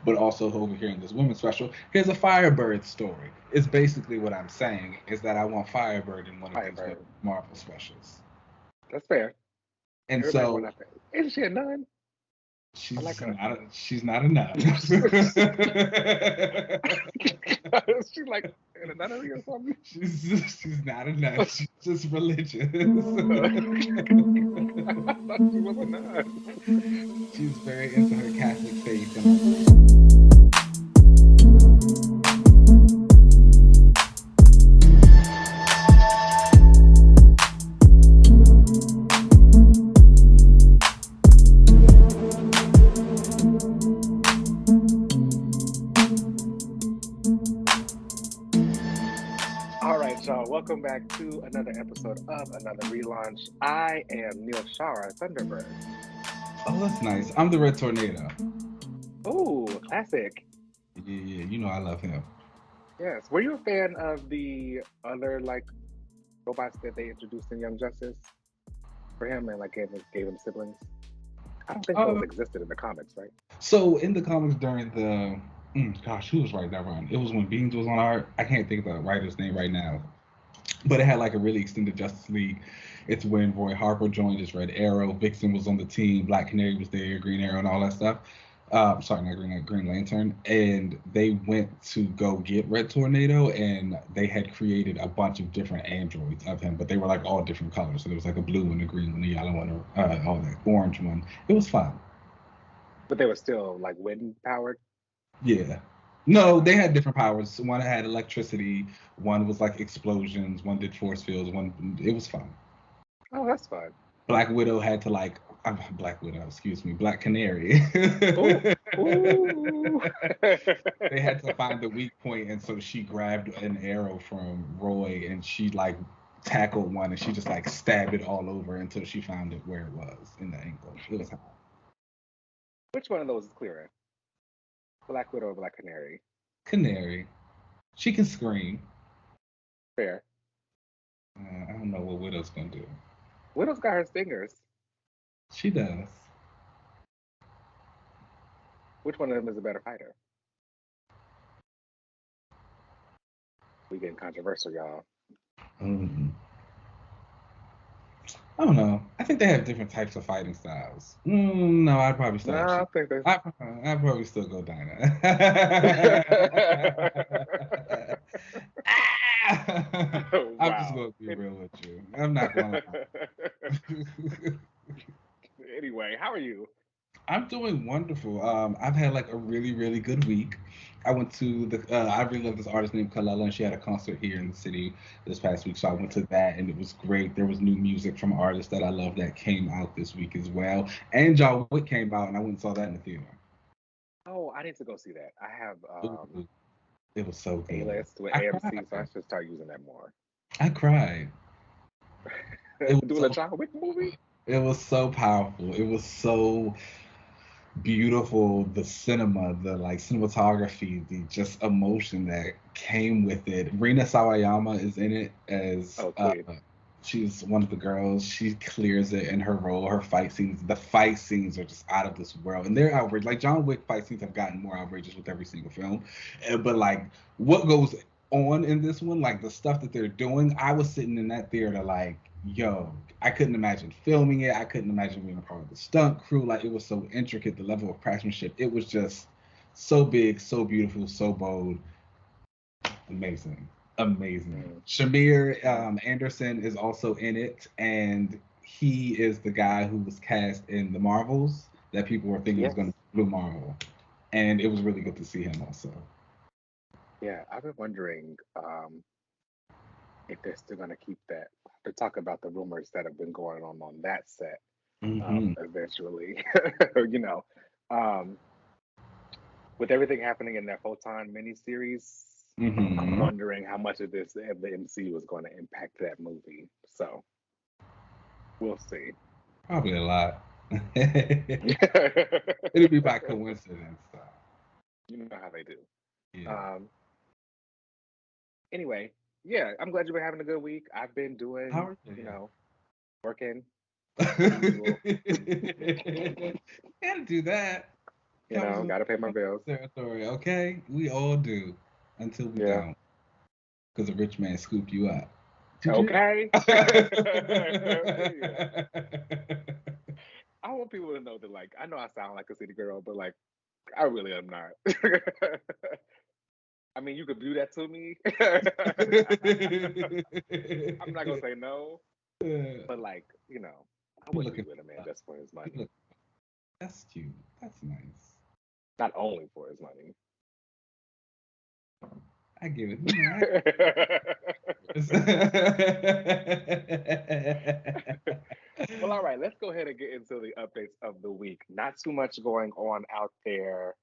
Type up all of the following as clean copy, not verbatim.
but also over here in this women's special, here's a Firebird story. It's basically what I'm saying is that I want Firebird in one of these Firebird. Marvel specials. That's fair. And Everybody want so that. Isn't she a nun? I like she's her. not she's not a nun. She's like in a nunnery or something. She's not a nun. She's just religious. I thought she was a nun. She's very into her Catholic faith and All right, y'all. Welcome back to another episode of another relaunch. I am Neil Shara Thunderbird. oh, that's nice. I'm the Red Tornado. Oh, classic. Yeah, you know I love him. Yes. Were you a fan of the other robots that they introduced in Young Justice for him and gave him siblings? I don't think those Uh, existed in the comics, right? so in the comics during the gosh, who was writing that run? It was when Beans was on art. I can't think of the writer's name right now, but it had like a really extended Justice League. It's when Roy Harper joined as Red Arrow, Vixen was on the team, Black Canary was there, Green Arrow, and all that stuff. Sorry, not Green Lantern, and they went to go get Red Tornado, and they had created a bunch of different androids of him, but they were like all different colors. So there was like a blue one, a green one, a yellow one, all that orange one. It was fun. But they were still like wind powered. Yeah. No, they Oh, had different powers. One had electricity, one was like explosions, one did force fields, one it was fun. oh, that's fun. Black Widow had to like Black Widow, excuse me, Black Canary. Oh, ooh. They had to find the weak point, and so she grabbed an arrow from Roy, and she like tackled one, and she just like stabbed it all over until she found it where it was in the angle. It was hot. Which one of those is clearer? Black Widow or Black Canary? Canary. She can scream. Fair. I don't know what Widow's gonna do. Widow's got her stingers. She does. Which one of them is a better fighter? We getting controversial, y'all. Mm, I don't know. I think they have different types of fighting styles. No, I'd probably No, still I actually. think they. I'd probably still go Dinah. I'm just Wow. gonna be real with you. I'm not gonna lie. Anyway, how are you? I'm doing wonderful. I've had like a really, really good week. I went to I really love this artist named Kalela, and she had a concert here in the city this past week. So I went to that, and it was great. There was new music from artists that I love that came out this week as well. And John Wick came out, and I went and saw that in the theater. Oh, I need to go see that. I have Ooh, it was so A good. list with I AMC, so I cried. should start using that more. I cried. It was Doing a so John Wick movie? it was so powerful. It was so beautiful. The cinema, the like cinematography, the just emotion that came with it. Rina Sawayama is in it as Oh, Queen. she's one of the girls. She clears it in her role. Her fight scenes, the fight scenes are just out of this world, and they're outrageous. Like John Wick fight scenes have gotten more outrageous with every single film, but like what goes on in this one, like the stuff that they're doing, I was sitting in that theater like, yo, I couldn't imagine filming it. I couldn't imagine being a part of the stunt crew. Like it was so intricate, the level of craftsmanship. It was just so big, so beautiful, so bold. Amazing. Amazing. Mm, Shamir mm. Anderson is also in it, and he is the guy who was cast in the Marvels that people were thinking was Yes. going to be Blue Marvel. And it was really good to see him also. Yeah, I've been wondering if they're still going to keep that. To talk about the rumors that have been going on that set Hmm. eventually. you know, um, with everything happening in that Photon miniseries, I'm Hmm. wondering how much of this of the MCU is going to impact that movie. So we'll see. Probably a lot. You It'll be by coincidence, though. know how they do. Yeah. Um, anyway, yeah, I'm glad you've been having a good week. I've been How doing, are you? working Yeah. as usual. Gotta do that. You know, gotta pay my bills. Territory, okay? We all do, until we Yeah. don't, because a rich man scooped you up. Okay. Yeah. I want people to know that, like, I know I sound like a city girl, but like, I really am not. I mean, you could do that to me. I'm not gonna say no, but like, you know, I You wouldn't be looking with a man for just for his you money. look, that's cute. That's nice. Not only for his money. I give it. You know, Well, all right, let's go ahead and get into the updates of the week. Not too much going on out there.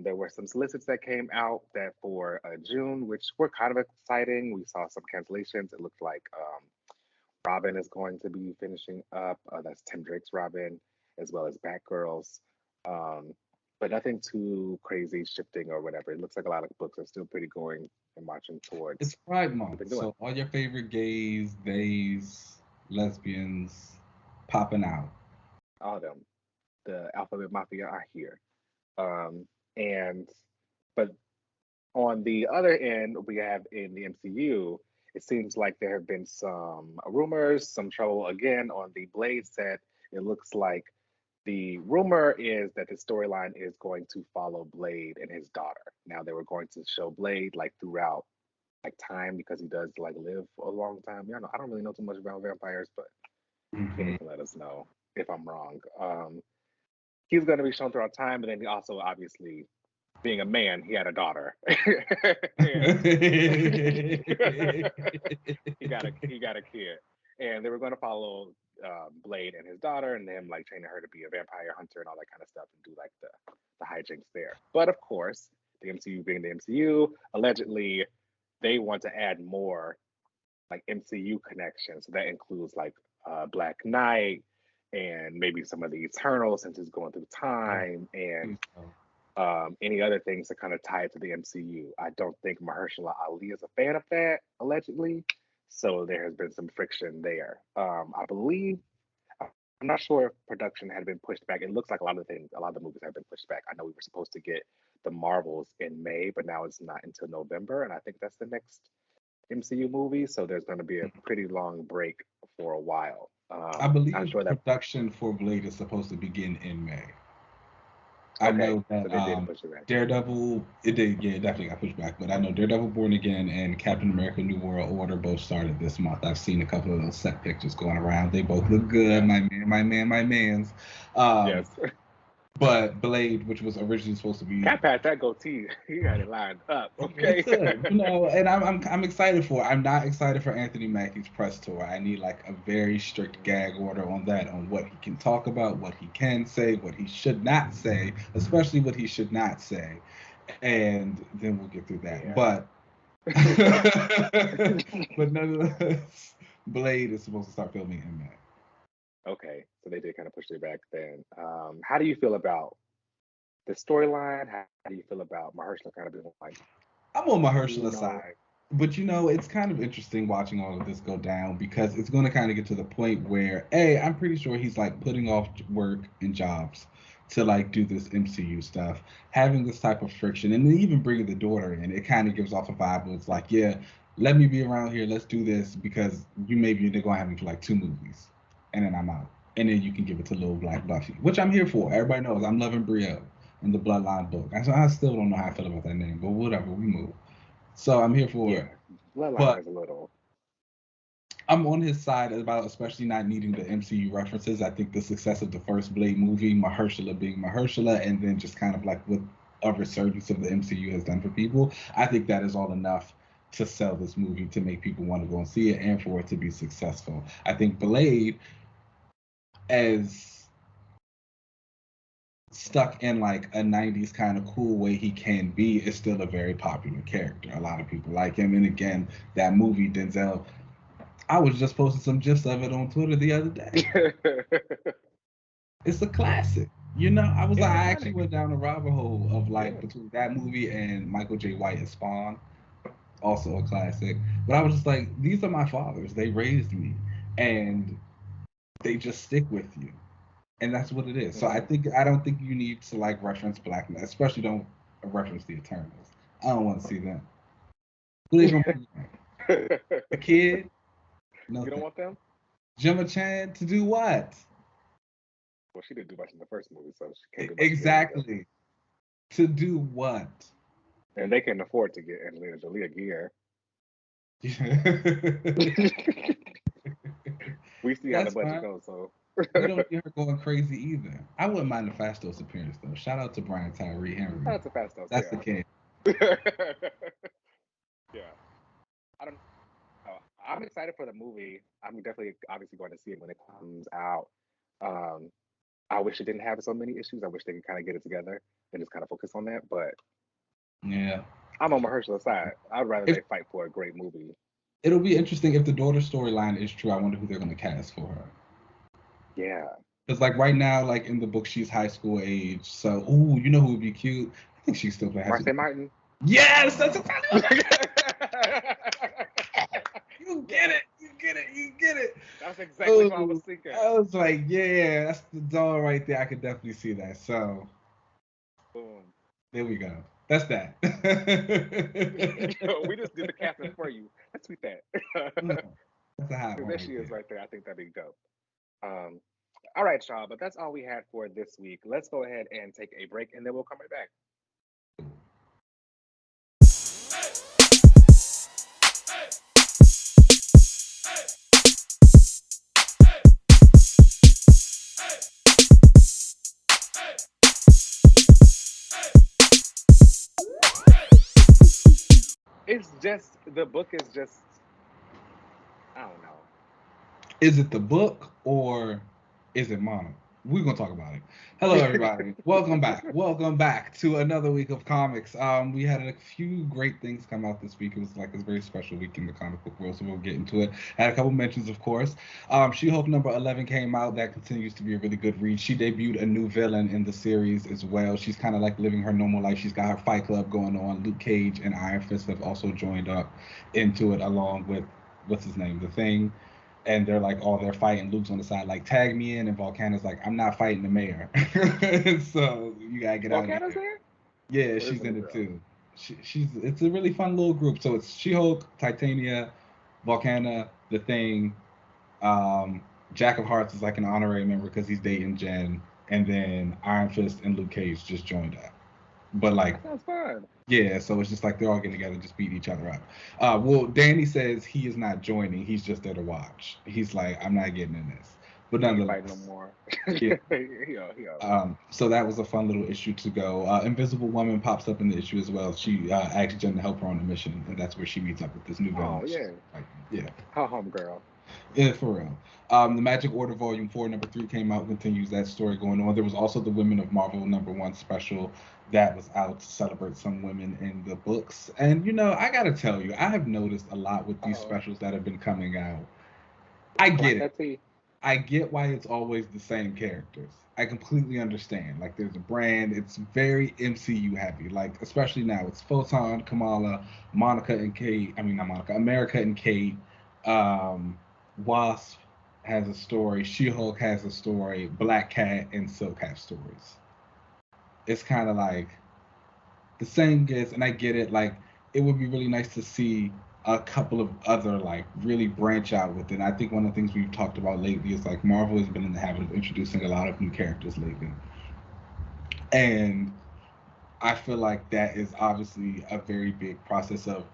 There were some solicits that came out that for June, which were kind of exciting. We saw some cancellations. It looked like Robin is going to be finishing up. That's Tim Drake's Robin, as well as Batgirls. Um, but nothing too crazy shifting or whatever. It looks like a lot of books are still pretty going and marching it's towards Pride what we've Month, been doing. so all your favorite gays, theys, lesbians, popping out. All of them. The Alphabet Mafia are here. Um, and but on the other end, we have in the MCU, it seems like there have been some rumors, some trouble again on the Blade set. It looks like the rumor is that the storyline is going to follow Blade and his daughter. Now they were going to show Blade like throughout like time because he does like live a long time. You know, I don't really know too much about vampires, but Kenny Mhm. can let us know if I'm wrong. He's going to be shown throughout time, but then he also obviously being a man, he had a daughter, and he got a kid, and they were going to follow Blade and his daughter, and him like training her to be a vampire hunter and all that kind of stuff, and do like the hijinks there. But of course, the MCU being the MCU, allegedly they want to add more like MCU connections. So that includes like Black Knight and maybe some of the Eternals since it's going through Oh, time and please no. any other things that kind of tie it to the MCU. I don't think Mahershala Ali is a fan of that, allegedly. So there has been some friction there. I believe, I'm not sure if production had been pushed back. It looks like a lot of the movies have been pushed back. I know we were supposed to get the Marvels in May, but now it's not until November. And I think that's the next MCU movie. So there's going to be a pretty long break for a while. I I'm believe sure that, production for Blade is supposed to begin in May. I okay, know so that they did push it back. Daredevil, it did, yeah, it definitely got pushed back. But I know Daredevil Born Again and Captain America New World Order both started this month. I've seen a couple of those set pictures going around. They both look good. Yeah. My man's. Um, Yes. but Blade, which was originally supposed to be Cap had that goatee. He got it lined up. Okay. it's good, and I'm excited for it. I'm not excited for Anthony Mackie's press tour. I need like a very strict gag order on that, on what he can talk about, what he can say, what he should not say, especially what he should not say, and then we'll get through that. Yeah. But but nonetheless, Blade is supposed to start filming in May. Okay. So they did kind of push it back then. How do you feel about the storyline? How do you feel about Mahershala kind of being like, I'm on you Mahershala's know, side. But it's kind of interesting watching all of this go down because it's going to kind of get to the point where, A, I'm pretty sure he's like putting off work and jobs to like do this MCU stuff, having this type of friction, and then even bringing the daughter in. It kind of gives off a vibe where it's like, yeah, let me be around here, let's do this because you maybe they're going to have me for like 2 movies, and then I'm out, and then you can give it to little Black Buffy, which I'm here for. Everybody knows I'm loving Brio in the Bloodline book. I still don't know how I feel about that name, but whatever, we move. So I'm here for it. yeah, Bloodline But is a little, I'm on his side about especially not needing the MCU references. I think the success of the first Blade movie, Mahershala being Mahershala, and then just kind of like what a resurgence of the MCU has done for people, I think that is all enough to sell this movie, to make people want to go and see it, and for it to be successful. I think Blade, as stuck in like a 90s kind of cool way he can be, is still a very popular character. A lot of people like him. And again, that movie, Denzel, I was just posting some gifs of it on Twitter the other day. It's a classic. I was it's like, I actually iconic. went down a rabbit hole of like Yeah. between that movie and Michael J. White and Spawn, also a classic. But I was just like, these are my fathers. They raised me, and they just stick with you. and that's what it is. So Mm-hmm. I don't think you need to like reference Black men, especially don't reference the Eternals. I don't want to see them. Who they gonna put in? The kid? You don't Nothing. want them? Gemma Chan to do what? Well, she didn't do much in the first movie, so she can't do much again either. Exactly. To do what? And they can afford to get Angelina Jolie a gear. We see how the That's budget fine. goes, so. We don't need her going crazy either. I wouldn't mind the Fastos appearance though. Shout out to Brian Tyree Henry. That's a fast house, That's the yeah. king. Yeah. I don't know. I'm excited for the movie. I'm definitely obviously going to see it when it comes out. Um, I wish it didn't have so many issues. I wish they could kind of get it together and just kind of focus on that. But Yeah. I'm on Mahershala's side. I'd rather If they fight for a great movie. it'll be interesting if the daughter storyline is true. I wonder who they're going to cast for her. Yeah. Because like right now, like in the book, she's high school age. So, ooh, you know who would be cute? I think she's still playing. Marseille Martin. Yes, that's exactly you get it. You get it. You get it. That's exactly what I was thinking. I was like, yeah, that's the doll right there. I could definitely see that. So, Boom. there we go. That's that. We just did the casting for you. Let's tweet that. No, that's a hot one There right she is there. right there. I think that'd be dope. Um, all right, y'all, but that's all we had for this week. Let's go ahead and take a break and then we'll come right back. It's just the book is just I don't know. Is it the book or is it Mono? We're gonna talk about it. Hello, everybody. Welcome back. Welcome back to another week of comics. We had a few great things come out this week. It was like a very special week in the comic book world, so we'll get into it. Had a couple mentions, of course. She-Hulk number 11 came out. That continues to be a really good read. She debuted a new villain in the series as well. She's kind of like living her normal life. She's got her Fight Club going on. Luke Cage and Iron Fist have also joined up into it, along with what's his name, the Thing, and they're like, oh, they're fighting. Luke's on the side, like, tag me in, and Volcana's like, I'm not fighting the mayor. So you gotta get out of Volcano's here. there? Yeah, Where's she's the in new it girl? too. She's it's a really fun little group. So it's She-Hulk, Titania, Volcana, the Thing. Um, Jack of Hearts is like an honorary member because he's dating Jen, and then Iron Fist and Luke Cage just joined up. But like, That sounds fun. yeah, so it's just like they're all getting together, just beating each other up. Well, Danny says he is not joining; he's just there to watch. He's like, I'm not getting in this, but He ain't fighting no nonetheless, more. yeah. He out. So that was a fun little issue to go. Invisible Woman pops up in the issue as well. She asks Jen to help her on a mission, and that's where she meets up with this new villain. Oh yeah. Like, yeah, How home girl. yeah, for real. The Magic Order Volume 4, number 3 came out, continues that story going on. There was also the Women of Marvel number 1 special that was out to celebrate some women in the books. And, I got to tell you, I have noticed a lot with these Oh, specials that have been coming out. I get like it. that tea. I get why it's always the same characters. I completely understand. Like, there's a brand, it's very MCU heavy. Like, especially now, it's Photon, Kamala, Monica and Kate. I mean, not Monica, America and Kate. Um, Wasp has a story. She Hulk has a story. Black Cat and Silk have stories. It's kind of like the same gets, and I get it. Like, it would be really nice to see a couple of other like really branch out with it. And I think one of the things we've talked about lately is like Marvel has been in the habit of introducing a lot of new characters lately, and I feel like that is obviously a very big process of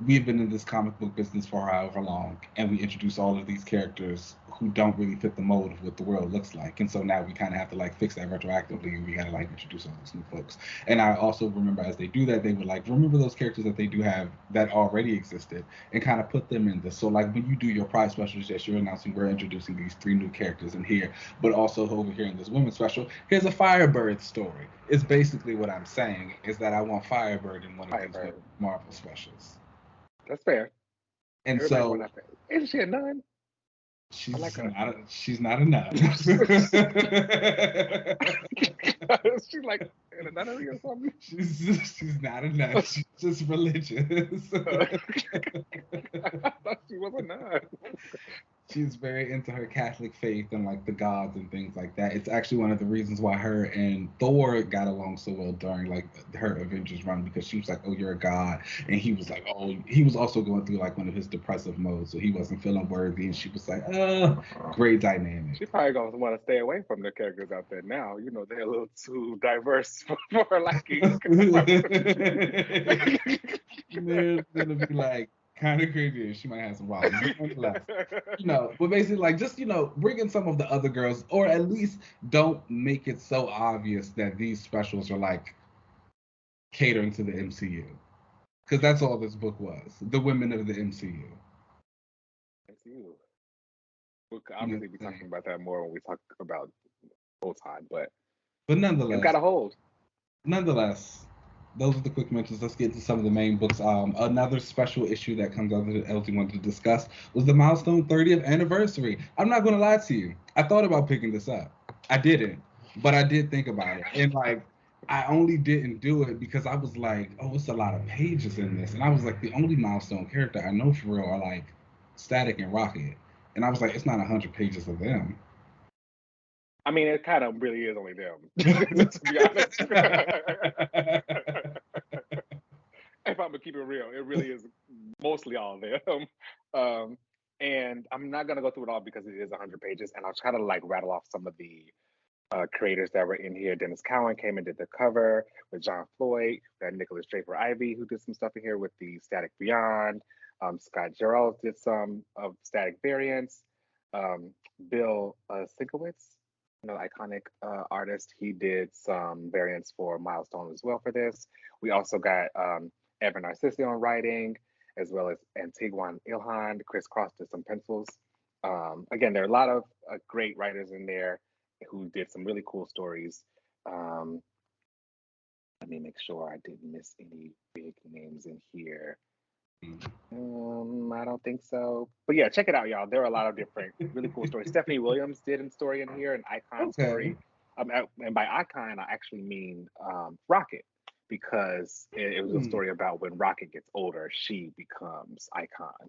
we've been in this comic book business for however long, and we introduce all of these characters who don't really fit the mold of what the world looks like, and so now we kind of have to like fix that retroactively, and we got to like introduce all these new folks. And I also remember as they do that, they would like remember those characters that they do have that already existed, and kind of put them in this. So like when you do your Pride specials, yes, you're announcing we're introducing these 3 new characters in here, but also over here in this women's special, here's a Firebird story. It's basically what I'm saying is that I want Firebird in one of these Firebird. Marvel specials. That's fair. And Everybody want so that. Isn't she a nun? I like she's her. not a nut. She's like in a nunnery or something. She's not a nut. She's just religious. I thought she was a nun. She's very into her Catholic faith and like the gods and things like that. It's actually one of the reasons why her and Thor got along so well during like her Avengers run, because she was like, "Oh, you're a god," and he was like, "Oh," he was also going through like one of his depressive modes, so he wasn't feeling worthy, and she was like, great dynamic." She probably gonna want to stay away from the characters out there now. You know, they're a little too diverse for her liking. There's gonna be like kind of crazy. She might have some problems, but nonetheless, but basically, like, just bring in some of the other girls, or at least don't make it so obvious that these specials are like catering to the MCU, because that's all this book was: the women of the MCU. MCU. We'll obviously be talking about that more when we talk about Photon, but nonetheless, got a hold. Nonetheless, those are the quick mentions. Let's get to some of the main books. Another special issue that comes out that LG wanted to discuss was the Milestone 30th anniversary. I'm not going to lie to you. I thought about picking this up. I didn't, but I did think about it. And like, I only didn't do it because I was like, oh, it's a lot of pages in this. And I was like, the only Milestone character I know for real are like Static and Rocket. And I was like, it's not 100 pages of them. I mean, it kind of really is only them, to be honest. If I'm gonna keep it real, it really is mostly all of them. And I'm not gonna go through it all because it is 100 pages, and I'll try to like rattle off some of the creators that were in here. Dennis Cowan came and did the cover with John Floyd. We had Nicholas Draper Ivy, who did some stuff in here with the Static Beyond. Scott Gerald did some of Static variants. Bill Sienkiewicz, iconic artist, he did some variants for Milestone as well for this. We also got Evan Narcissian writing, as well as Antiguan Ilhan. Chris Cross did some pencils. Again, there are a lot of great writers in there who did some really cool stories. Let me make sure I didn't miss any big names in here. I don't think so. But yeah, check it out, y'all. There are a lot of different really cool stories. Stephanie Williams did a story in here, an icon story. And by icon, I actually mean Rocket, because it was a story about when Rocket gets older, she becomes icon.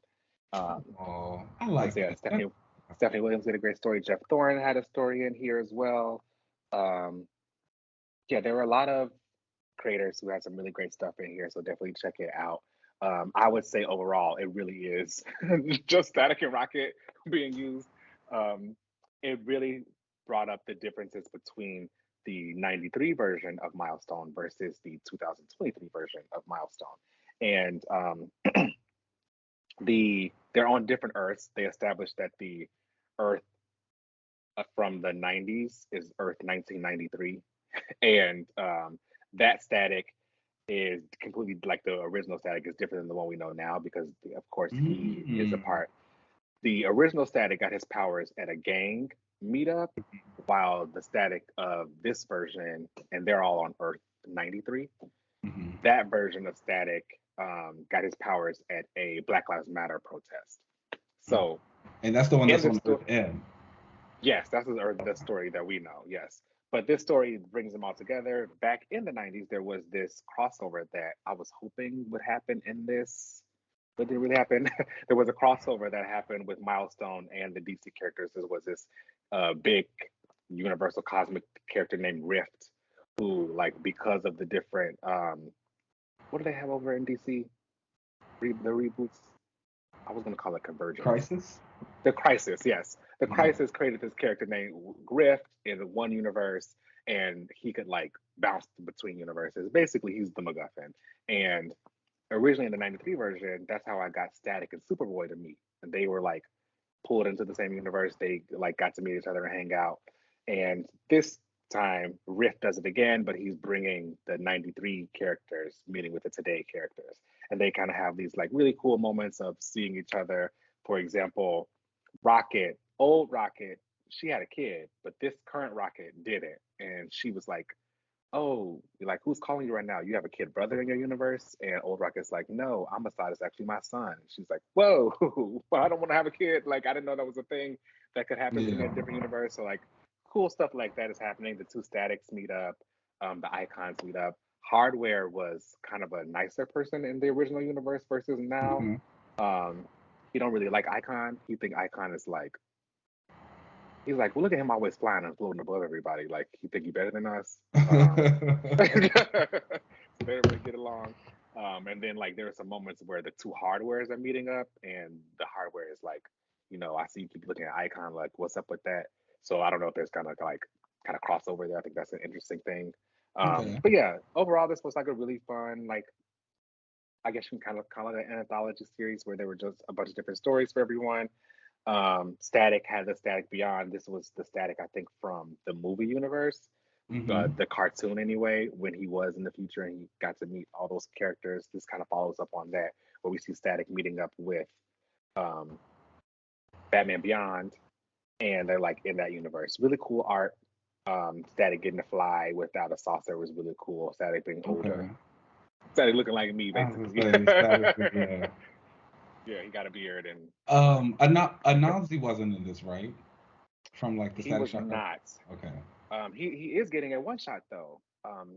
I like that. Stephanie Williams did a great story. Jeff Thorne had a story in here as well. Yeah, there were a lot of creators who had some really great stuff in here, so definitely check it out. I would say overall, it really is just Static and Rocket being used. It really brought up the differences between the 93 version of Milestone versus the 2023 version of Milestone. And they're on different Earths. They established that the Earth from the 90s is Earth 1993. And that Static is completely, like, the original Static is different than the one we know now, because of course he is a part. The original Static got his powers at a gang meetup, while the Static of this version, and they're all on Earth 93, that version of Static got his powers at a Black Lives Matter protest. So, and that's the one that's on Earth M. Yes, that's the story that we know. Yes. But this story brings them all together. Back in the 90s, there was this crossover that I was hoping would happen in this, but didn't really happen. There was a crossover that happened with Milestone and the DC characters. There was this big universal cosmic character named Rift, who, like, because of the different, what do they have over in DC? The reboots? I was going to call it Convergence. Crisis? The Crisis, yes. The Crisis created this character named Rift in one universe, and he could, like, bounce between universes. Basically, he's the MacGuffin. And originally in the 93 version, that's how I got Static and Superboy to meet. And they were, like, pulled into the same universe. They, like, got to meet each other and hang out. And this time, Rift does it again, but he's bringing the 93 characters meeting with the today characters. And they kind of have these, like, really cool moments of seeing each other. For example, Rocket, old Rocket, she had a kid, but this current Rocket didn't. And she was like, oh, like, who's calling you right now? You have a kid brother in your universe? And old Rocket's like, no, Amistad is actually my son. And she's like, whoa, I don't want to have a kid. Like, I didn't know that was a thing that could happen to me in a different universe. So, like, cool stuff like that is happening. The two Statics meet up, the Icons meet up. Hardware was kind of a nicer person in the original universe versus now. He don't really like Icon. He think Icon is, like, He's like, well, look at him always flying and floating above everybody. Like, you think he better than us? So they don't really get along. And then like there are some moments where the two hardwares are meeting up, and the hardware is like, I see you keep looking at Icon, like, what's up with that? So I don't know if there's kind of crossover there. I think that's an interesting thing. Okay. But yeah, overall, this was like a really fun, like, I guess you can kind of call it an anthology series where there were just a bunch of different stories for everyone. Static had the Static Beyond. This was the Static, I think, from the movie universe, Hmm. the cartoon anyway, when he was in the future and he got to meet all those characters. This kind of follows up on that, where we see Static meeting up with um, Batman Beyond, and they're like in that universe. Really cool art. Static getting to fly without a saucer was really cool. Static being older. Okay. Static looking like me, I was basically. gonna say status, yeah. Yeah, he got a beard and Anansi wasn't in this, right? From like the he Static was Shock. not. Okay. He is getting a one shot though.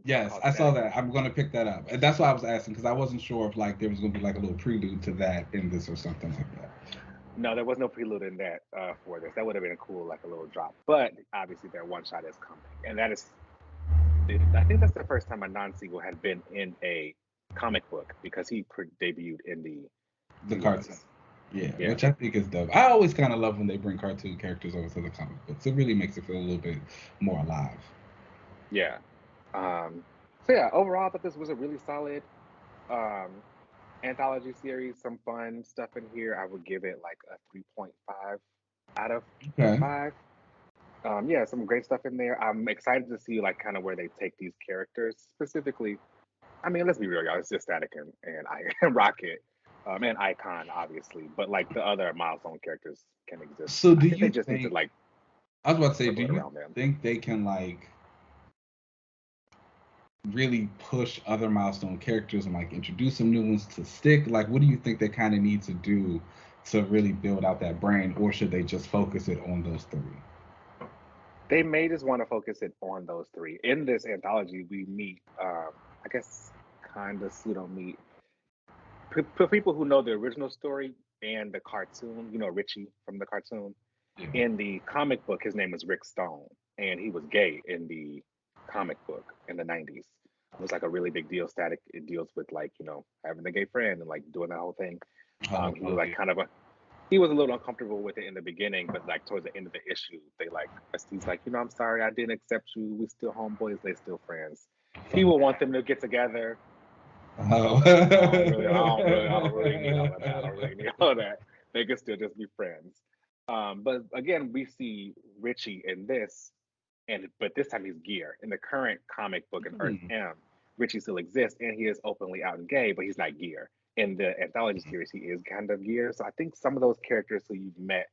Yes, Called I saw Static. that. I'm gonna pick that up. And that's why I was asking because I wasn't sure if like there was gonna be like a little prelude to that in this or something like that. No, there was no prelude in that for this. That would have been a cool, like a little drop. But obviously, their one shot is coming, and that is, I think that's the first time a non-sequel had been in a comic book because he debuted in the The cartoon. series. Yeah, Yeah, which I think is dope. I always kind of love when they bring cartoon characters over to the comic books. It really makes it feel a little bit more alive. yeah. So yeah, overall, I thought this was a really solid um, anthology series. Some fun stuff in here. I would give it like a 3.5 out of Okay. 5. Yeah, some great stuff in there. I'm excited to see like kind of where they take these characters specifically. I mean, let's be real, y'all. It's just Static and Rocket, and Icon, obviously. But like the other milestone characters can exist. So I do think they you just need to think like I was about to say, do circle it you around them. think they can like really push other milestone characters and like introduce some new ones to stick? Like, what do you think they kind of need to do to really build out that brand, or should they just focus it on those three? They may just want to focus it on those three. In this anthology, we meet, I guess, kind of pseudo meet for people who know the original story and the cartoon. Richie from the cartoon. Yeah. In the comic book, his name was Rick Stone, and he was gay in the comic book in the 90s. It was like a really big deal. Static, it deals with like, having a gay friend and like doing that whole thing. Oh, He was oh like yeah. he was a little uncomfortable with it in the beginning, but like towards the end of the issue, they like, he's like, I'm sorry, I didn't accept you. We still homeboys, they still friends. He Fuck will want them that. to get together. Oh. I don't really need all of that. I don't really need all of that. They can still just be friends. But again, we see Richie in this, but this time he's Gear. In the current comic book in Earth Hmm. M, Richie still exists and he is openly out and gay, but he's not Gear. In the anthology series, he is kind of Gear. So I think some of those characters who you've met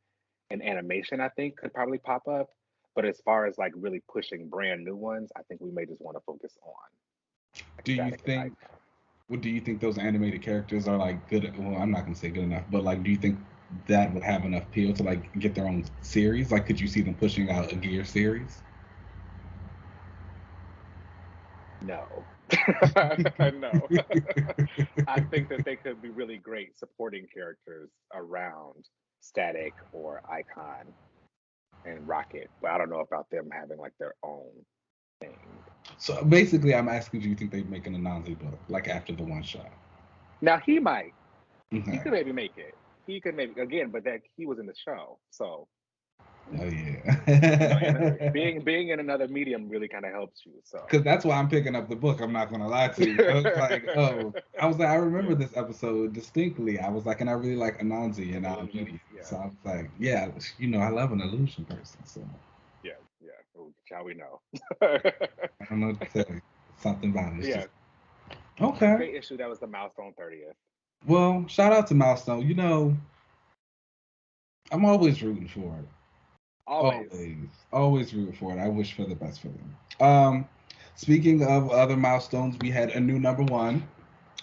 in animation, I think, could probably pop up. But as far as like really pushing brand new ones, I think we may just want to focus on like Do you Static and think? Icon. What do you think those animated characters are like good? Well, I'm not gonna say good enough, but like, do you think that would have enough appeal to like get their own series? Like, could you see them pushing out a Gear series? No. No. I think that they could be really great supporting characters around Static or Icon and Rocket, but I don't know about them having like their own thing. So basically, I'm asking, do you think they'd make an Anansi book like after the one shot? Now he might. He Okay. could maybe make it. He could maybe again, but that he was in the show, so Oh and yeah. being in another medium really kind of helps you. So Because that's why I'm picking up the book. I'm not gonna lie to you. I was like, oh, I was like, I remember yeah, this episode distinctly. I was like, and I really like Anansi and an illusion. media. Yeah, So I was like, yeah, I love an illusion person. So yeah, yeah. Oh, shall we know? I don't know what to say. Something about it. It's Yeah, just okay. great issue. That was the Milestone 30th. Well, shout out to Milestone. I'm always rooting for it. Always. Always rooting for it. I wish for the best for them. Speaking of other milestones, we had a new number one.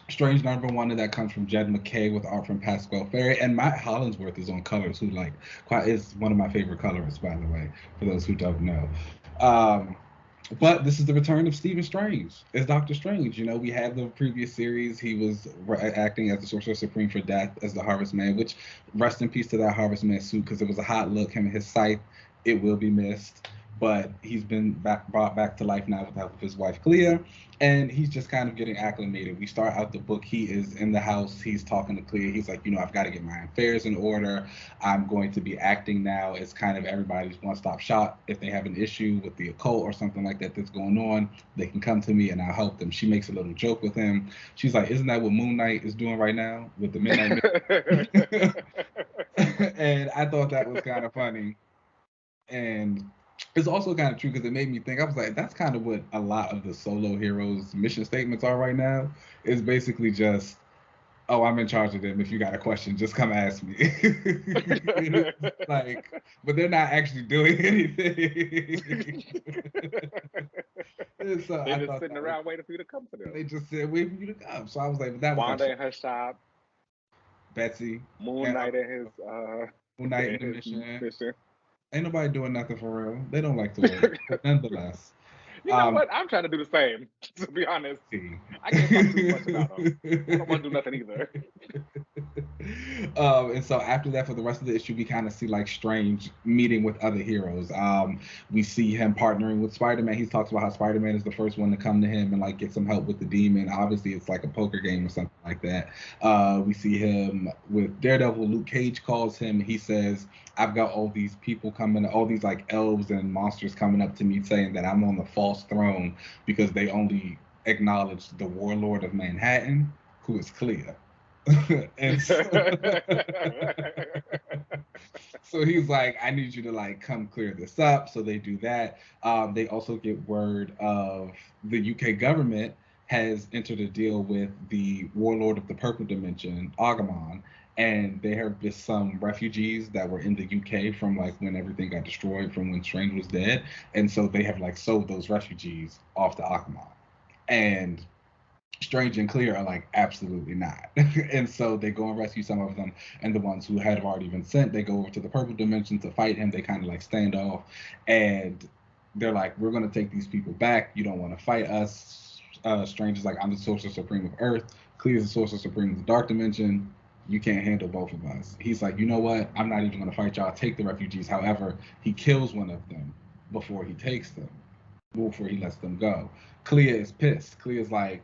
Strange number one, and that comes from Jed McKay with art from Pascal Ferry, and Matt Hollingsworth is on colors, who like quite is one of my favorite colorists, by the way, for those who don't know. Um, but this is the return of Stephen Strange as Doctor Strange. We had the previous series; he was acting as the Sorcerer Supreme for Death as the Harvest Man. Which rest in peace to that Harvest Man suit because it was a hot look. Him and his scythe It will be missed, but he's been brought back to life now with the help of his wife Clea, and he's just kind of getting acclimated. We start out the book. He is in the house. He's talking to Clea. He's like, I've got to get my affairs in order. I'm going to be acting now as kind of everybody's one-stop shop. If they have an issue with the occult or something like that that's going on, they can come to me and I'll help them. She makes a little joke with him. She's like, isn't that what Moon Knight is doing right now with the Midnight? And I thought that was kind of funny. And it's also kind of true because it made me think. I was like, that's kind of what a lot of the solo heroes' mission statements are right now. Is basically just, oh, I'm in charge of them. If you got a question, just come ask me. Like, but they're not actually doing anything. So They're just sitting around waiting for you to come to them. They just said, wait for you to come. So I was like, that was Wanda in her shop. Betsy. Moon Knight in his Moon Knight in the mission. Ain't nobody doing nothing for real. They don't like to work. But nonetheless. You know what? I'm trying to do the same, to be honest. I can't talk too much about them. I don't want to do nothing either. And so after that, for the rest of the issue, we kind of see like Strange meeting with other heroes. We see him partnering with Spider-Man. He talks about how Spider-Man is the first one to come to him and like get some help with the demon. Obviously, it's like a poker game or something like that. We see him with Daredevil. Luke Cage calls him. He says, I've got all these people coming, all these like elves and monsters coming up to me saying that I'm on the false throne because they only acknowledge the warlord of Manhattan, who is Clea. And so, so he's like, I need you to like come clear this up. So they do that. They also get word of the UK government has entered a deal with the warlord of the Purple Dimension, Agumon, and there have been some refugees that were in the UK from like when everything got destroyed, from when Strange was dead, and so they have like sold those refugees off to Agumon, and Strange and Clea are like, absolutely not. And so they go and rescue some of them, and the ones who had already been sent, they go over to the Purple Dimension to fight him. They kind of like stand off, and they're like, we're going to take these people back. You don't want to fight us. Strange is like, I'm the Sorcerer Supreme of Earth. Clea is the Sorcerer Supreme of the Dark Dimension. You can't handle both of us. He's like, you know what? I'm not even going to fight y'all. Take the refugees. However, he kills one of them before he takes them, before he lets them go. Clea is pissed. Clea is like,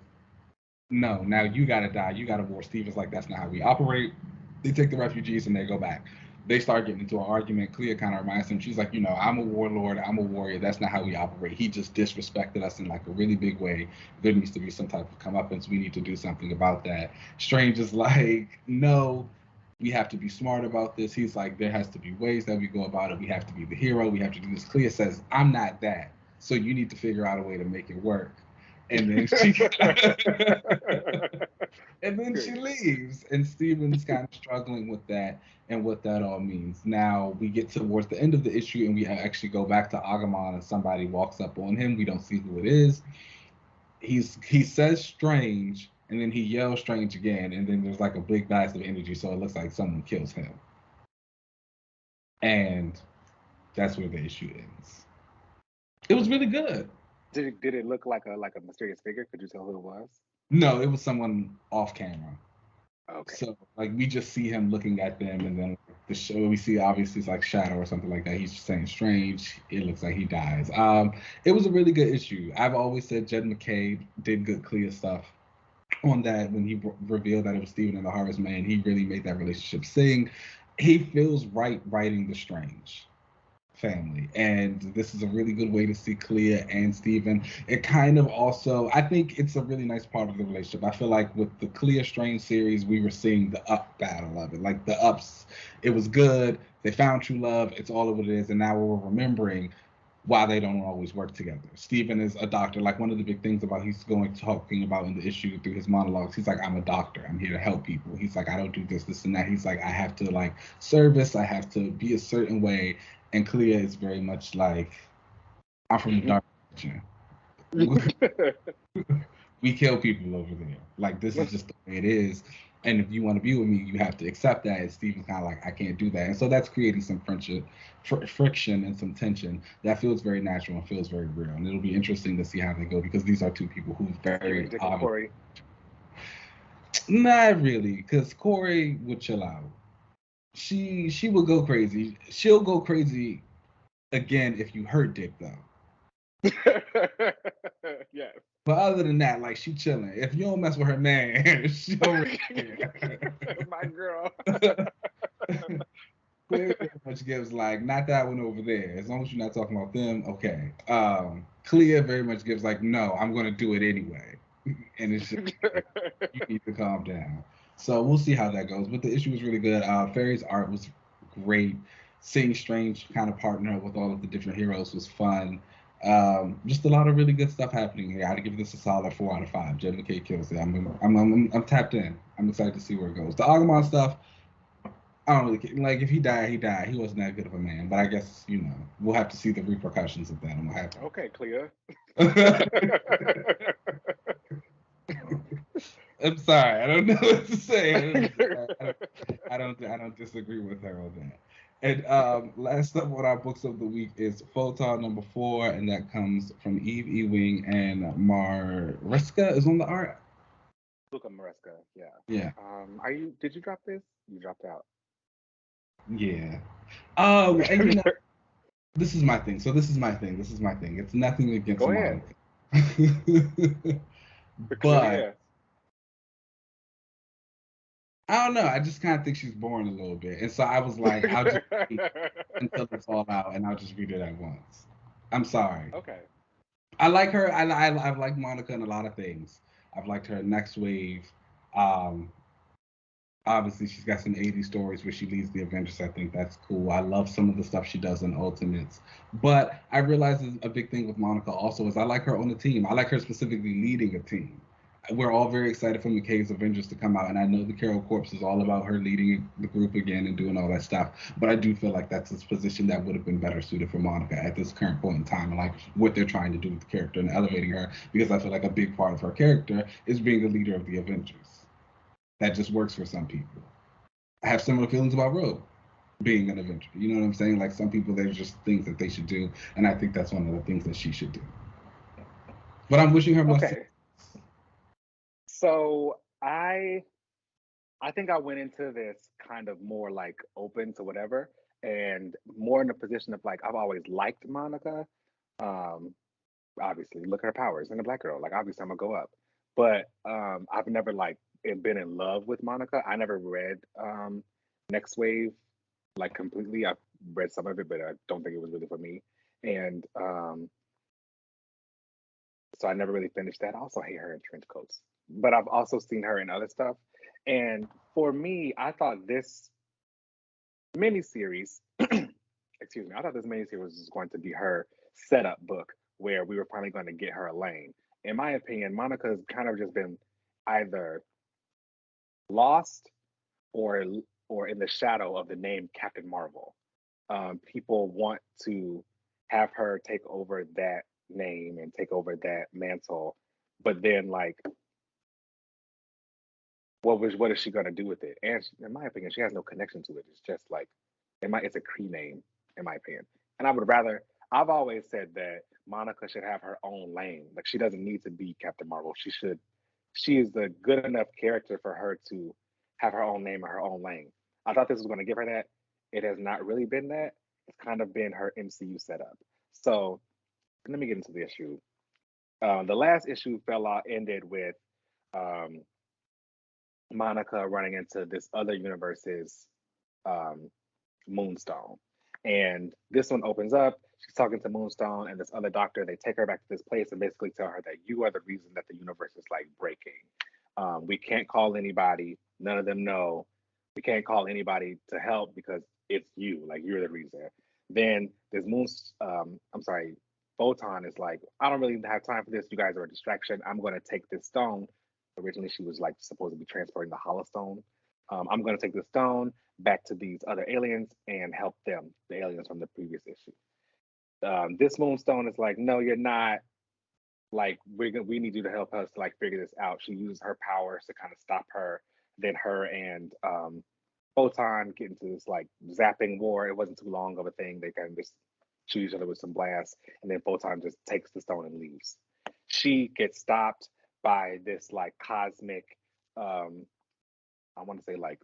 no, now you gotta die. You gotta war. Steven's like, that's not how we operate. They take the refugees and they go back. They start getting into an argument. Clea kind of reminds him, she's like, I'm a warlord, I'm a warrior. That's not how we operate. He just disrespected us in like a really big way. There needs to be some type of comeuppance. We need to do something about that. Strange is like, no, we have to be smart about this. He's like, there has to be ways that we go about it. We have to be the hero. We have to do this. Clea says, I'm not that. So you need to figure out a way to make it work. And then she leaves, and Steven's kind of struggling with that and what that all means. Now we get towards the end of the issue, and we actually go back to Agumon, and somebody walks up on him. We don't see who it is. He says Strange, and then he yells Strange again, and then there's like a big blast of energy, so it looks like someone kills him. And that's where the issue ends. It was really good. Did it look like a mysterious figure? Could you tell who it was? No, it was someone off camera. Okay. So like we just see him looking at them, and then the show we see obviously it's like Shadow or something like that. He's just saying Strange. It looks like he dies. It was a really good issue. I've always said Jed McCabe did good Clea stuff on that. When he revealed that it was Steven and the Harvest Man, he really made that relationship sing. He feels right writing the Strange family, and this is a really good way to see Clea and Steven. It kind of also, I think it's a really nice part of the relationship. I feel like with the Clea Strange series, we were seeing the up battle of it, like the ups. It was good, they found true love, it's all of what it is, and now we're remembering why they don't always work together. Steven is a doctor. Like one of the big things about talking about in the issue through his monologues, he's like, I'm a doctor. I'm here to help people. He's like, I don't do this, and that. He's like, I have to like service. I have to be a certain way. And Clea is very much like, I'm from the dark dimension. We kill people over there. Like this is just the way it is. And if you want to be with me, you have to accept that. And Steven's kind of like, I can't do that. And so that's creating some friction and some tension that feels very natural and feels very real. And it'll be interesting to see how they go, because these are two people who very Corey. Not really, because Corey would chill out. She would go crazy. She'll go crazy Again, if you hurt Dick though. Yes. But other than that, like she chilling. If you don't mess with her man, she don't really care. My girl. Clea very much gives like not that one over there. As long as you're not talking about them, okay. Clea very much gives like no, I'm gonna do it anyway, and it's just like, you need to calm down. So we'll see how that goes. But the issue was really good. Fairy's art was great. Seeing Strange kind of partner with all of the different heroes was fun. Just a lot of really good stuff happening here. I'd give this a solid 4 out of 5. Jen McKay kills it. I'm tapped in. I'm excited to see where it goes. The Agumon stuff, I don't really care. Like if he died, he died. He wasn't that good of a man. But I guess we'll have to see the repercussions of that and what happens. Okay, Clea. I'm sorry. I don't know what to say. I don't disagree with her on that. And last up on our books of the week is Photon #4, and that comes from Eve Ewing and Mariska is on the art. Luca Maresca, yeah. Yeah, Did you drop this? You dropped out. yeah. And this is my thing. So this is my thing. This is my thing. It's nothing against Go ahead. Monica. But clearly, But yes. I don't know. I just kind of think she's boring a little bit. And so I was like, I'll just wait until it's all out and I'll just read it at once. I'm sorry. Okay. I like her. I've liked Monica in a lot of things. I've liked her in Next Wave. Um, Obviously, she's got some 80s stories where she leads the Avengers. I think that's cool. I love some of the stuff she does in Ultimates. But I realize a big thing with Monica also is I like her on the team. I like her specifically leading a team. We're all very excited for McKay's Avengers to come out, and I know the Carol Corps is all about her leading the group again and doing all that stuff. But I do feel like that's a position that would have been better suited for Monica at this current point in time, and like what they're trying to do with the character and elevating her, because I feel like a big part of her character is being the leader of the Avengers. That just works for some people. I have similar feelings about Rogue being an Avenger. You know what I'm saying? Like some people, there's just things that they should do, and I think that's one of the things that she should do. But I'm wishing her much. Okay. So I think I went into this kind of more like open to whatever and more in the position of like I've always liked Monica. Um, Obviously, look at her powers and the black girl. Like obviously I'm gonna go up. But I've never like been in love with Monica. I never read Next Wave like completely. I've read some of it, but I don't think it was really for me. And so I never really finished that. I also hate her in trench coats. But I've also seen her in other stuff. And for me, I thought this miniseries, excuse me, I thought this miniseries was going to be her setup book where we were finally going to get her a lane. In my opinion, Monica's kind of just been either lost or or in the shadow of the name Captain Marvel. People want to have her take over that name and take over that mantle, but then like, what is she gonna do with it? And in my opinion, she has no connection to it. It's just like, it's a Cree name, in my opinion. And I would rather. I've always said that Monica should have her own lane. Like she doesn't need to be Captain Marvel. She should. She is the good enough character for her to have her own name and her own lane. I thought this was going to give her that. It has not really been that. It's kind of been her MCU setup. So let me get into the issue. The last issue fell out ended with um, Monica running into this other universe's um, Moonstone. And this one opens up. She's talking to Moonstone and this other doctor. They take her back to this place and basically tell her that you are the reason that the universe is like breaking. We can't call anybody. None of them know. We can't call anybody to help because it's you. Like you're the reason. Then this I'm sorry, Photon is like, I don't really have time for this. You guys are a distraction. I'm going to take this stone. Originally, she was like supposed to be transporting the Hollow Stone. I'm going to take the stone back to these other aliens and help them, the aliens from the previous issue. This Moonstone is like, no, you're not. Like, we need you to help us like figure this out. She uses her powers to kind of stop her. Then her and Photon get into this like zapping war. It wasn't too long of a thing. They kind of just shoot each other with some blasts, and then Photon just takes the stone and leaves. She gets stopped by this like cosmic, I want to say like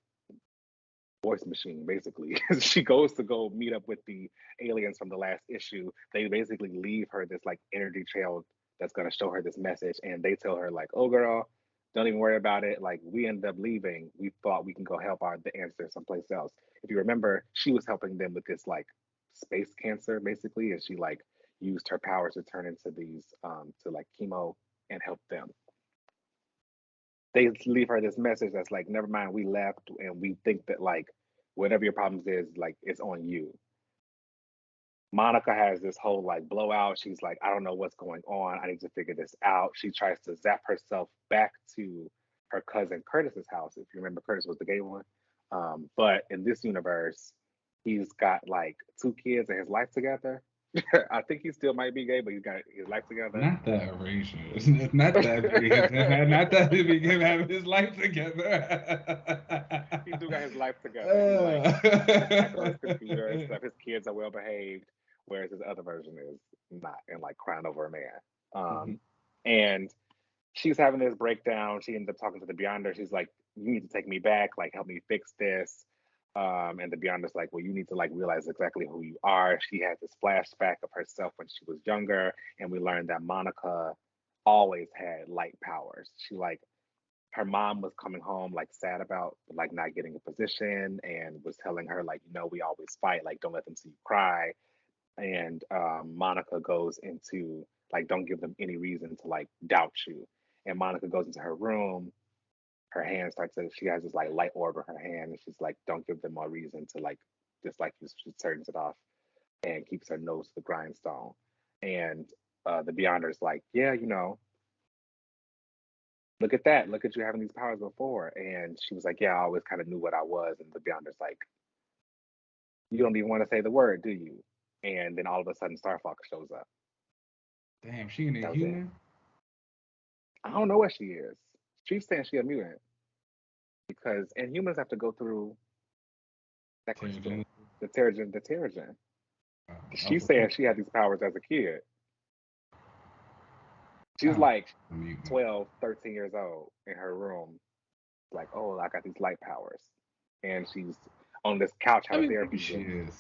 voice machine, basically. She goes to go meet up with the aliens from the last issue. They basically leave her this like energy trail that's gonna show her this message, and they tell her like, "Oh, girl, don't even worry about it. Like, we ended up leaving. We thought we can go help our the answer someplace else." If you remember, she was helping them with this like space cancer, basically, and she like used her powers to turn into these to like chemo and help them. They leave her this message that's like, never mind, we left, and we think that like whatever your problems is, like it's on you. Monica has this whole like blowout. She's like, I don't know what's going on. I need to figure this out. She tries to zap herself back to her cousin Curtis's house. If you remember, Curtis was the gay one. But in this universe, he's got like two kids and his life together. I think he still might be gay, but he's got his life together. Not that erasure. Not that big. Not that he began having his life together. He do got his life together. He like acting on his computer and stuff. His kids are well behaved, whereas his other version is not and like crying over a man. Mhm. And she's having this breakdown. She ends up talking to the Beyonder. She's like, "You need to take me back. Like, help me fix this." And the Beyonder's like, "Well, you need to like realize exactly who you are." She had this flashback of herself when she was younger, and we learned that Monica always had light powers. She like her mom was coming home like sad about like not getting a position and was telling her like, we always fight, like don't let them see you cry. And Monica goes into like, don't give them any reason to like doubt you. And Monica goes into her room, her hand starts to, she has this like light orb in her hand, and she's like, don't give them a reason to like dislike you. She turns it off and keeps her nose to the grindstone. And the Beyonder's like, yeah, look at that. Look at you having these powers before. And she was like, yeah, I always kind of knew what I was. And the Beyonder's like, you don't even want to say the word, do you? And then all of a sudden, Starfox shows up. Damn, she an That was it. inhuman? I don't know what she is. She's saying she a mutant because, and humans have to go through that crystal, Terrigen. the Terrigen. I She's was saying like, she had these powers as a kid. She's oh, like a mutant. 12, 13 years old in her room. Like, oh, I got these light powers. And she's on this couch I having mean, maybe therapy she with is.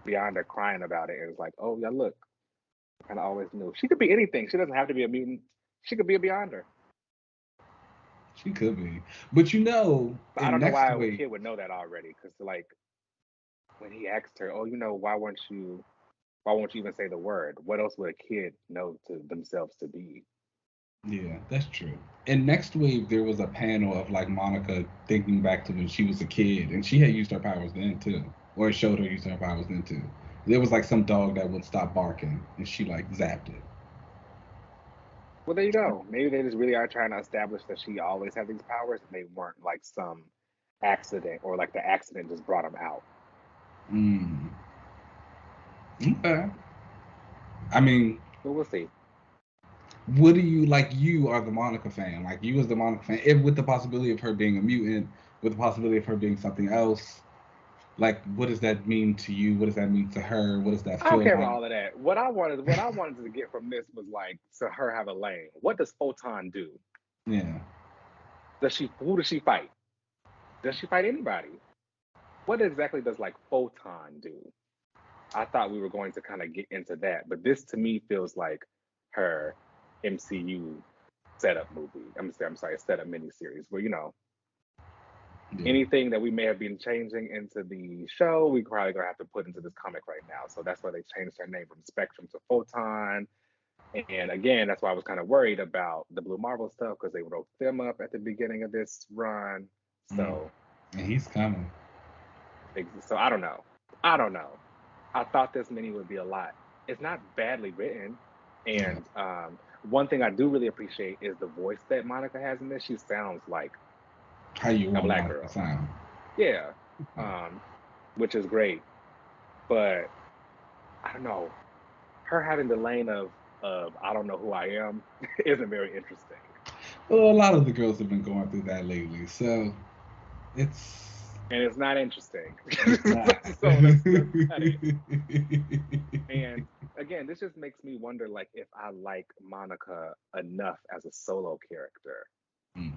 Beyonder crying about it. And it's like, oh, yeah, look, I kind of always knew. She could be anything. She doesn't have to be a mutant. She could be a Beyonder. She could be. But But I in don't know next why a week, kid would know that already. Because, like, when he asked her, oh, why won't you even say the word? What else would a kid know to themselves to be? yeah, that's true. In next wave, there was a panel of like Monica thinking back to when she was a kid, and she had used her powers then too, or it showed her using her powers then too. There was like some dog that would stop barking, and she like zapped it. Well, there you go. Maybe they just really are trying to establish that she always had these powers and they weren't like some accident or like the accident just brought them out. Mm. Okay. I mean, But we'll see. what do you like? You are the Monica fan. Like you as the Monica fan, if, with the possibility of her being a mutant, with the possibility of her being something else. Like, what does that mean to you? What does that mean to her? What does that I don't feel care about like? all of that. What I wanted to get from this was like to her have a lane. What does Photon do? Yeah. Who does she fight? Does she fight anybody? What exactly does like Photon do? I thought we were going to kind of get into that, but this to me feels like her MCU setup movie. I'm sorry, setup miniseries where Yeah. anything that we may have been changing into the show, we probably gonna have to put into this comic right now. So that's why they changed their name from Spectrum to Photon. And again, that's why I was kind of worried about the Blue Marvel stuff because they wrote them up at the beginning of this run. Mm. So, And he's coming. so I don't know. I don't know. I thought this mini would be a lot. It's not badly written, Yeah. and one thing I do really appreciate is the voice that Monica has in this. She sounds like How you a want black Monica to girl. sound? Yeah, Yeah. which is great. But I don't know. Her having the lane of I don't know who I am isn't very interesting. Well, a lot of the girls have been going through that lately, so it's And it's not interesting. it's not. So let's cut it. And again, this just makes me wonder like if I like Monica enough as a solo character. Mm.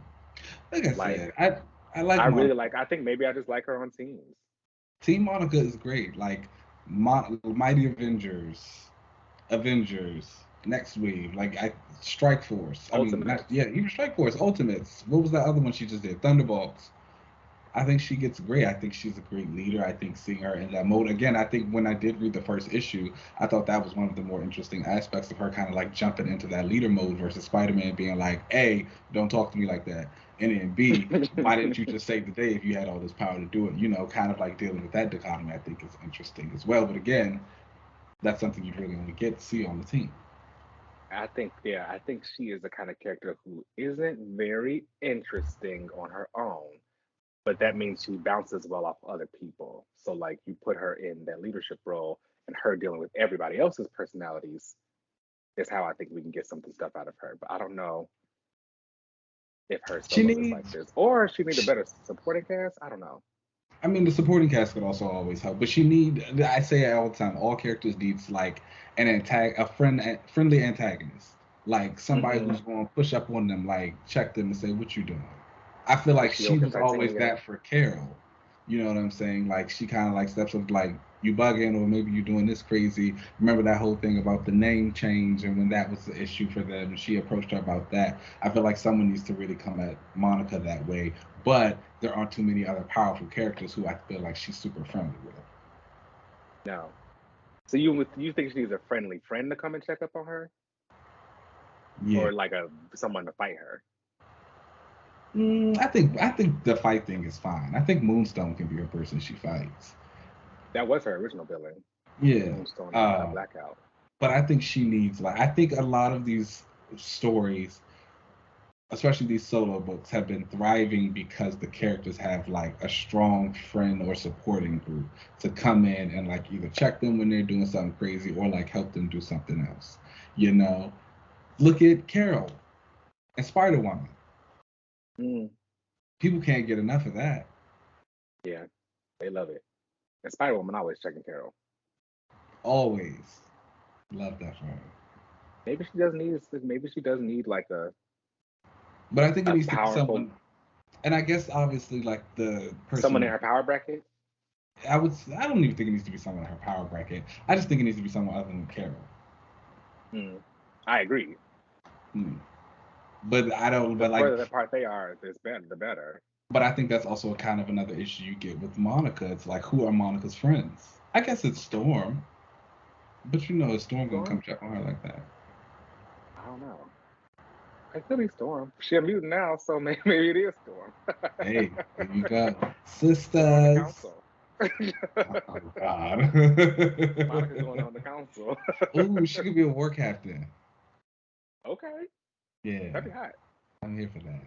Like I Like said, I like I really Monica. like I think maybe I just like her on teams. Team Monica is great. Like Mighty Avengers, Next Wave, Strike Force. I mean, not Ultimates. yeah, even Strike Force, Ultimates. What was that other one she just did? Thunderbolts. I think she gets great. I think she's a great leader. I think seeing her in that mode again. I think when I did read the first issue, I thought that was one of the more interesting aspects of her kind of like jumping into that leader mode versus Spider-Man being like, "A, don't talk to me like that," and then B, why didn't you just save the day if you had all this power to do it? You know, kind of like dealing with that dichotomy. I think is interesting as well. But again, that's something you really only get to see on the team. I think she is the kind of character who isn't very interesting on her own, but that means she bounces well off other people. So like you put her in that leadership role and her dealing with everybody else's personalities is how I think we can get something stuff out of her. But I don't know if her She solo is like needs. this. Or she need a better supporting cast. I don't know. I mean, the supporting cast could also always help, but she need. I say it all the time. All characters needs like a friendly antagonist, like somebody Hmm. who's going to push up on them, like check them and say, "What you doing?" I feel Like like she she over was always Titania. that for Carol. You know what I'm saying? Like she kind of like steps up, like you bugging, or maybe you doing this crazy. Remember that whole thing about the name change, and when that was the issue for them, and she approached her about that. I feel like someone needs to really come at Monica that way, but there aren't too many other powerful characters who I feel like she's super friendly with. No. So you think she needs a friendly friend to come and check up on her, Yeah, or like a someone to fight her? I think the fight thing is fine. I think Moonstone can be a person she fights. That was her original villain, Yeah, Moonstone and uh, Blackout. but I think she needs like I think a lot of these stories, especially these solo books, have been thriving because the characters have like a strong friend or supporting group to come in and like either check them when they're doing something crazy or like help them do something else. You know, look at Carol and Spider Woman. Mm, People can't get enough of that. yeah, they love it. And Spider Woman always checking Carol. Always love that for her. Maybe she does need like But I think it a needs to be powerful someone, and I guess obviously like the someone in person her power bracket. I don't even think it needs to be someone in her power bracket. I just think it needs to be someone other than Carol. Mm, I agree. Hmm. But I don't. The But like, further apart they are, the better. but I think that's also kind of another issue you get with Monica. It's like, who are Monica's friends? I guess it's Storm, but you know, is Storm gonna come Storm? check on her like that? I don't know. It could be Storm. She a mutant now, so maybe it is Storm. Hey, there you go, Going on the sisters. council. Oh God. Monica going on the council. Ooh, she could be a war captain. Okay, Yeah, that'd be hot. I'm here for that.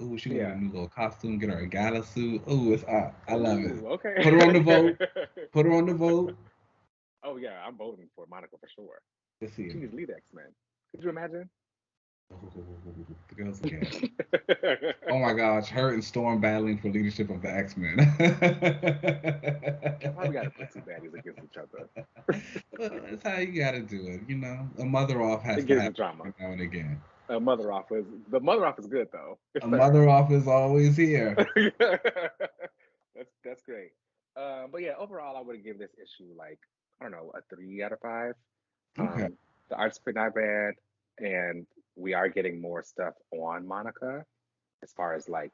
Ooh, she gonna get a Yeah. new little costume, get her a gala suit. Ooh, it's I love it. Ooh, okay. Put her on the vote. Put her on the vote. Oh yeah, I'm voting for Monica for sure. Let's see She it. needs lead X Men. Could you imagine? Ooh, the girls again. Oh my gosh, her and Storm battling for leadership of the X Men. Why we gotta put two baddies against each other? Well, that's how you gotta do it. You know, a mother off has It to gives the happen drama. every now and again. The mother off is good though. It's A thorough. mother off is always here. That's great. But yeah, overall, I would give this issue like I don't know a 3 out of 5. Okay. The art's pretty not bad, and we are getting more stuff on Monica as far as like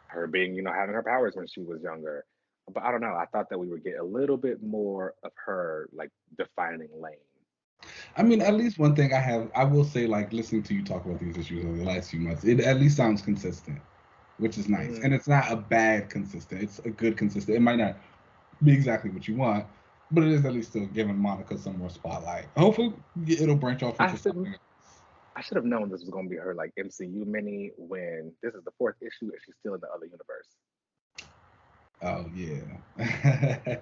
her being having her powers when she was younger. But I don't know. I thought that we would get a little bit more of her like defining lane. I mean, at least one thing I will say, like listening to you talk about these issues over the last few months, it at least sounds consistent, which is nice. Hmm. And it's not a bad consistent; it's a good consistent. It might not be exactly what you want, but it is at least still giving Monica some more spotlight. Hopefully, it'll branch off I into should something else. I should have known this was going to be her like MCU mini when this is the fourth issue and she's still in the other universe. Oh yeah.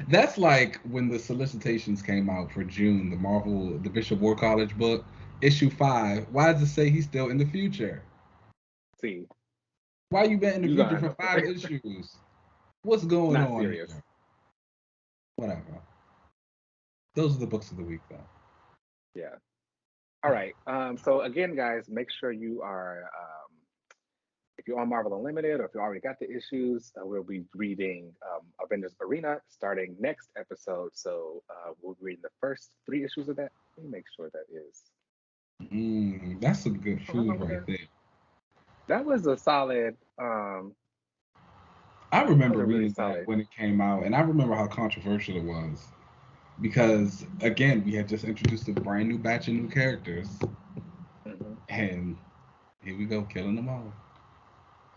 That's like when the solicitations came out for June, the Marvel, the Bishop War College book, issue 5. Why does it say he's still in the future? See, Why you been in the you future gotta for know. 5 issues? What's going Not on serious. here? Whatever. Those are the books of the week, though. Yeah. All right. So again, guys, make sure you are if you're on Marvel Unlimited or if you already got the issues, we'll be reading Avengers Arena starting next episode. So we'll be reading the first 3 issues of that. Let me make sure that is. That's some good food right Okay. there. That was a solid. I That remember was a really reading that solid. when it came out, and I remember how controversial it was because, again, we had just introduced a brand new batch of new characters, Mhm. and here we go, killing them all.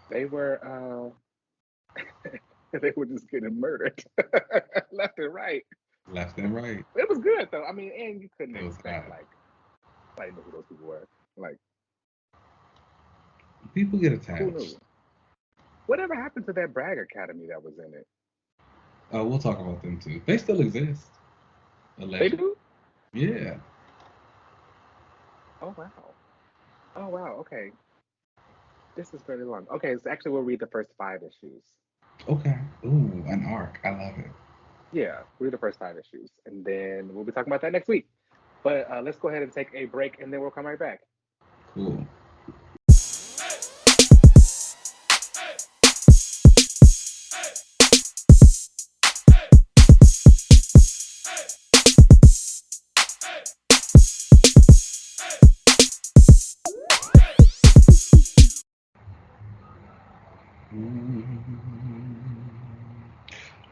They were they were just getting murdered left and right. Left and right. It was good though. I mean, and you couldn't It was expect hot. like I know who those people were. Like, People get who attached. knew? Whatever happened to that Bragg Academy that was in it? We'll talk about them too. They still exist, They allegedly. do? Yeah. Oh wow. Oh wow. Okay. This is fairly long. Okay, so actually we'll read the first 5 issues. Okay. Ooh, an arc. I love it. Yeah, read the first 5 issues, and then we'll be talking about that next week. But let's go ahead and take a break, and then we'll come right back. Cool.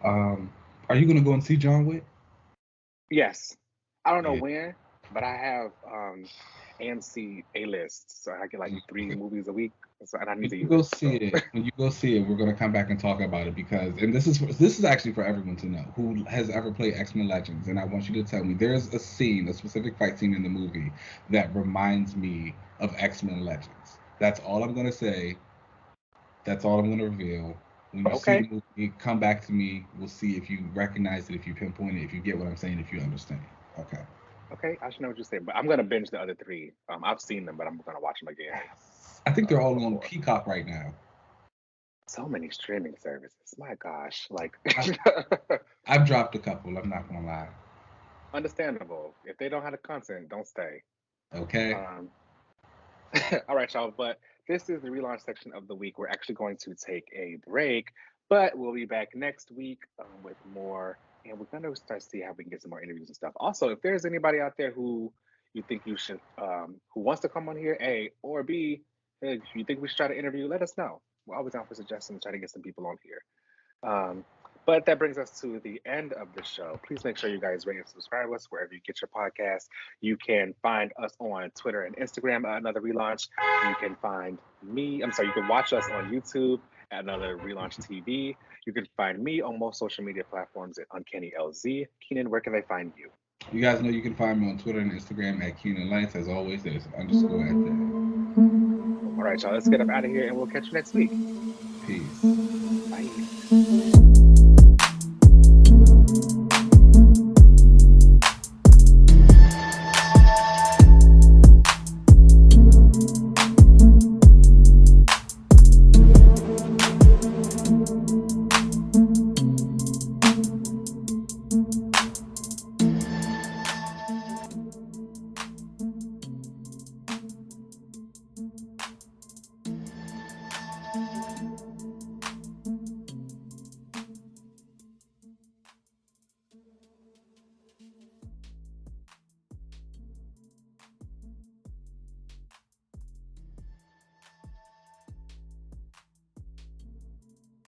Um, are you gonna go and see John Wick? Yes. I don't know Yeah. when, but I have AMC A list, so I get like 3 movies a week. So and I need When to you use go it. see So it, we're gonna come back and talk about it because, and this is actually for everyone to know who has ever played X-Men Legends, and I want you to tell me there's a scene, a specific fight scene in the movie that reminds me of X-Men Legends. That's all I'm gonna say. That's all I'm gonna reveal. When you see okay. the movie, come back to me. We'll see if you recognize it, if you pinpoint it, if you get what I'm saying, if you understand. Okay. Okay, I should know what you're saying, but I'm gonna binge the other 3. I've seen them, but I'm gonna watch them again I think they're all on before. Peacock right now. So many streaming services. My gosh, like I, I've dropped a couple. I'm not gonna lie. understandable. If they don't have the content, don't stay. Okay. Um, all right, y'all. But this is the relaunch section of the week. We're actually going to take a break, but we'll be back next week with more. And we're gonna start to see how we can get some more interviews and stuff. Also, if there's anybody out there who you think you should, who wants to come on here, A or B, if you think we should try to interview, let us know. We're always down for suggestions, try to get some people on here. But that brings us to the end of the show. Please make sure you guys rate and subscribe us wherever you get your podcast. You can find us on Twitter and Instagram at Another Relaunch. You can find me, you can watch us on YouTube at Another Relaunch TV. You can find me on most social media platforms at Uncanny LZ. Keenan, where can they find you? You guys know you can find me on Twitter and Instagram at Keenan Lance. As always, there's an underscore at the end. All right, y'all, let's get up out of here and we'll catch you next week. Peace.